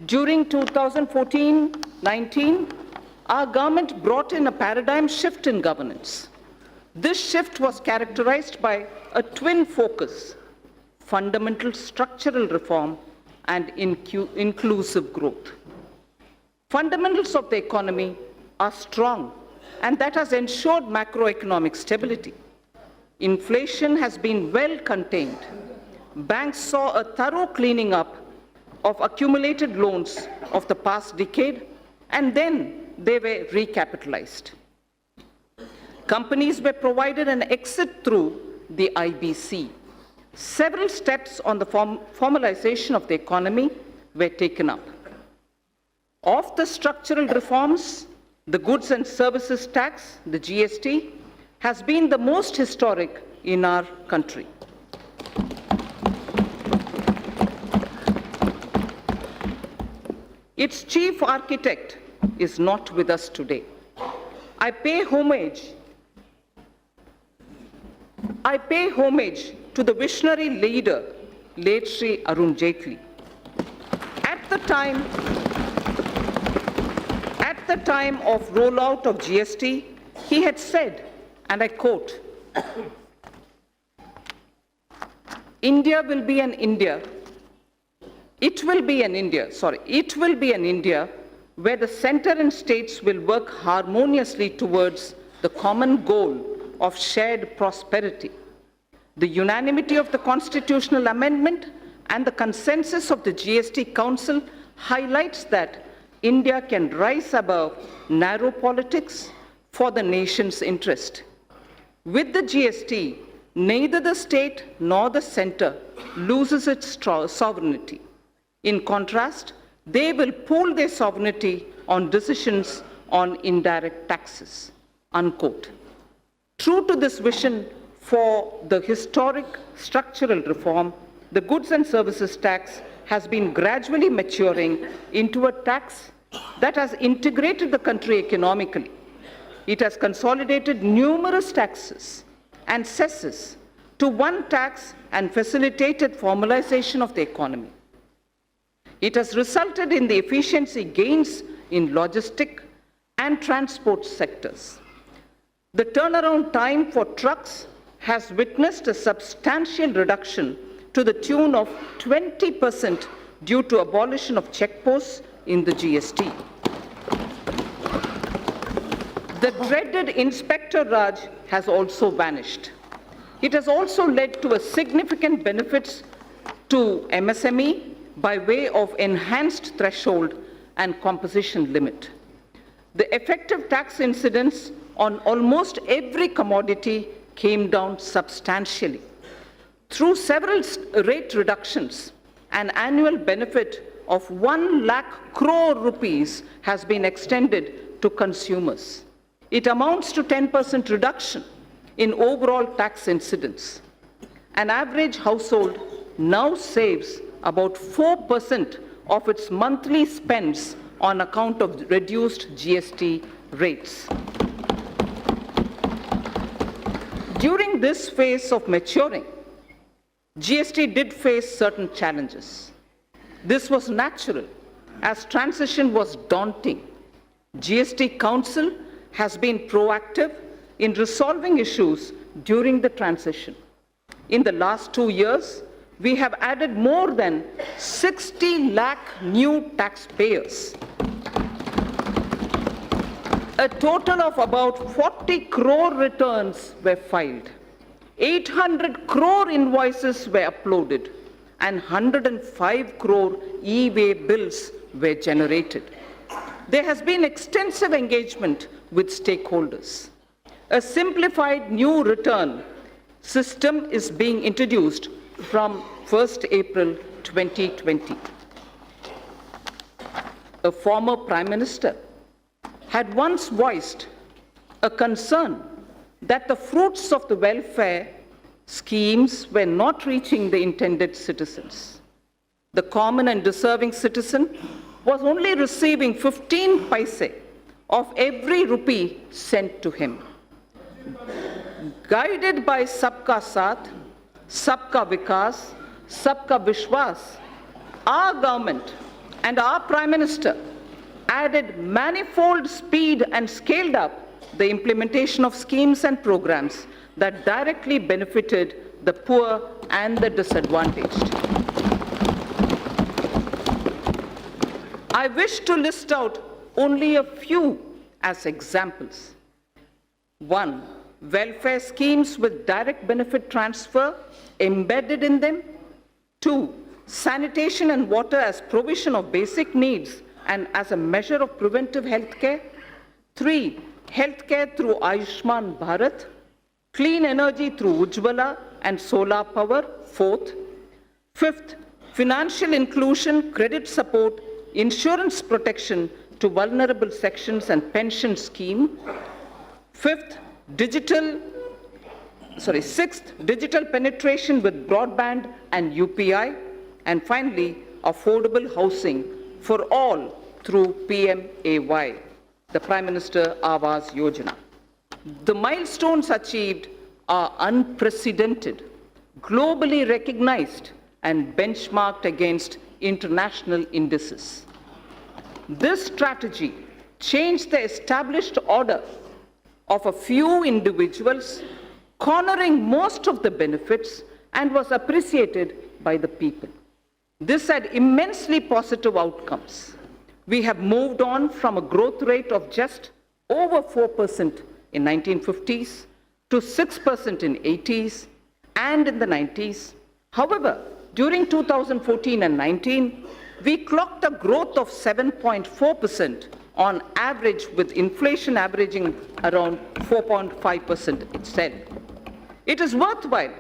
During 2014-19, our government brought in a paradigm shift in governance. This shift was characterized by a twin focus: fundamental structural reform and inclusive growth. Fundamentals of the economy are strong, and that has ensured macroeconomic stability. Inflation has been well contained. Banks saw a thorough cleaning up of accumulated loans of the past decade, and then they were recapitalized. Companies were provided an exit through the IBC. Several steps on the formalization of the economy were taken up. Of the structural reforms, the goods and services tax, the GST, has been the most historic in our country. Its chief architect is not with us today. I pay homage to the visionary leader, late Sri Arun Jaitley. At the time of rollout of GST, he had said, and I quote, It will be an India where the center and states will work harmoniously towards the common goal of shared prosperity. The unanimity of the constitutional amendment and the consensus of the GST Council highlights that India can rise above narrow politics for the nation's interest. With the GST, neither the state nor the center loses its sovereignty. In contrast, they will pool their sovereignty on decisions on indirect taxes, unquote. True to this vision for the historic structural reform, the goods and services tax has been gradually maturing into a tax that has integrated the country economically. It has consolidated numerous taxes and cesses to one tax and facilitated formalization of the economy. It has resulted in the efficiency gains in logistic and transport sectors. The turnaround time for trucks has witnessed a substantial reduction to the tune of 20% due to abolition of checkposts in the GST. The dreaded Inspector Raj has also vanished. It has also led to a significant benefits to MSME by way of enhanced threshold and composition limit. The effective tax incidence on almost every commodity came down substantially. Through several rate reductions, an annual benefit of 1 lakh crore rupees has been extended to consumers. It amounts to 10% reduction in overall tax incidence. An average household now saves about 4% of its monthly spends on account of reduced GST rates. During this phase of maturing, GST did face certain challenges. This was natural, as transition was daunting. GST Council has been proactive in resolving issues during the transition. In the last 2 years, we have added more than 60 lakh new taxpayers. A total of about 40 crore returns were filed. 800 crore invoices were uploaded, and 105 crore e-way bills were generated. There has been extensive engagement with stakeholders. A simplified new return system is being introduced from 1st April 2020. A former Prime Minister had once voiced a concern that the fruits of the welfare schemes were not reaching the intended citizens. The common and deserving citizen was only receiving 15 paise of every rupee sent to him. Guided by Sabka Saath, Sabka Vikas, Sabka Vishwas, our government And our Prime Minister added manifold speed and scaled up the implementation of schemes and programs that directly benefited the poor and the disadvantaged. I wish to list out only a few as examples. 1. Welfare schemes with direct benefit transfer embedded in them. 2. Sanitation and water as provision of basic needs and as a measure of preventive health care. 3. Healthcare through Ayushman Bharat. Clean energy through Ujjwala and solar power. 4th. 5th. Financial inclusion, credit support, insurance protection to vulnerable sections and pension scheme. 6th, digital penetration with broadband and UPI. And finally, affordable housing for all through PMAY, the Prime Minister Awas Yojana. The milestones achieved are unprecedented, globally recognized, and benchmarked against international indices. This strategy changed the established order of a few individuals, cornering most of the benefits, and was appreciated by the people. This had immensely positive outcomes. We have moved on from a growth rate of just over 4% in 1950s to 6% in 80s and in the 90s. However, during 2014 and 19, we clocked a growth of 7.4% on average, with inflation averaging around 4.5% itself. It is worthwhile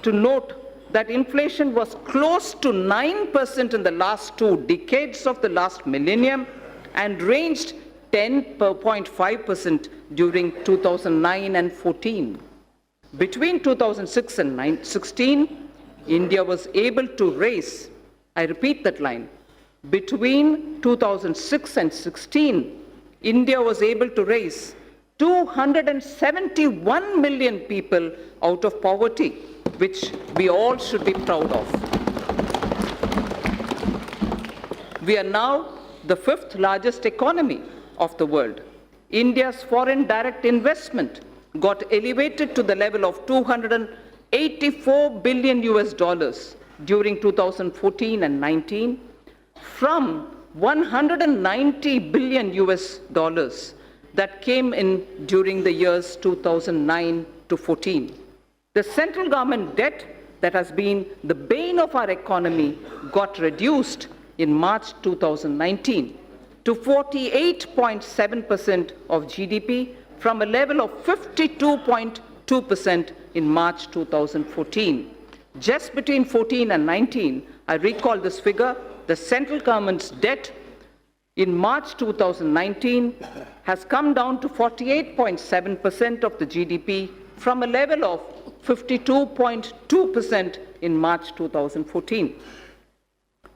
to note that inflation was close to 9% in the last 2 decades of the last millennium and ranged 10.5% during 2009 and 14. Between 2006 and 16, India was able to raise, I repeat that line, between 2006 and 16, India was able to raise 271 million people out of poverty, which we all should be proud of. We are now the 5th largest economy of the world. India's foreign direct investment got elevated to the level of $284 billion during 2014 and 19, from $190 billion that came in during the years 2009 to 14. The central government debt that has been the bane of our economy got reduced in March 2019 to 48.7% of GDP from a level of 52.2% in March 2014. Just between 14 and 19, I recall this figure, the central government's debt in March 2019 has come down to 48.7% of the GDP from a level of 52.2% in March 2014.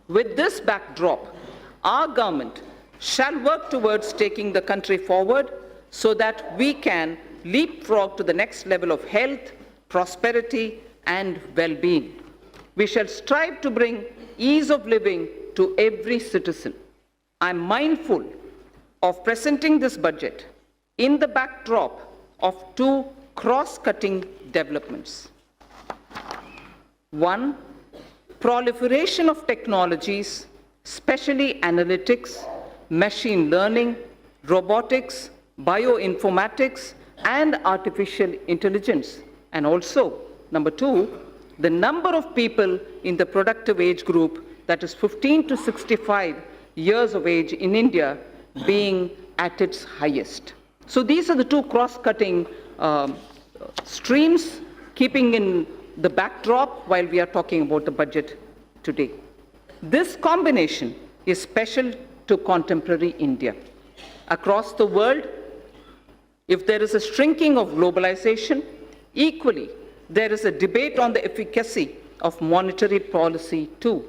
With this backdrop, our government shall work towards taking the country forward so that we can leapfrog to the next level of health, prosperity, and well-being. We shall strive to bring ease of living to every citizen. I'm mindful of presenting this budget in the backdrop of 2 cross-cutting developments. 1, proliferation of technologies, especially analytics, machine learning, robotics, bioinformatics, and artificial intelligence. And also, number 2, the number of people in the productive age group, that is 15 to 65 years of age in India, being at its highest. So these are the 2 cross-cutting streams, keeping in the backdrop while we are talking about the budget today. This combination is special to contemporary India. Across the world, if there is a shrinking of globalization, equally, there is a debate on the efficacy of monetary policy too.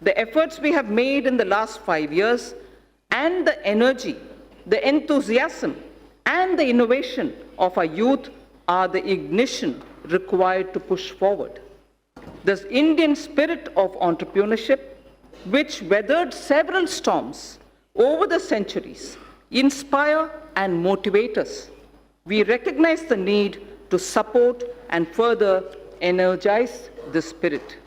The efforts we have made in the last 5 years and the energy, the enthusiasm, and the innovation of our youth are the ignition required to push forward. This Indian spirit of entrepreneurship, which weathered several storms over the centuries, inspire and motivate us. We recognize the need to support and further energize this spirit.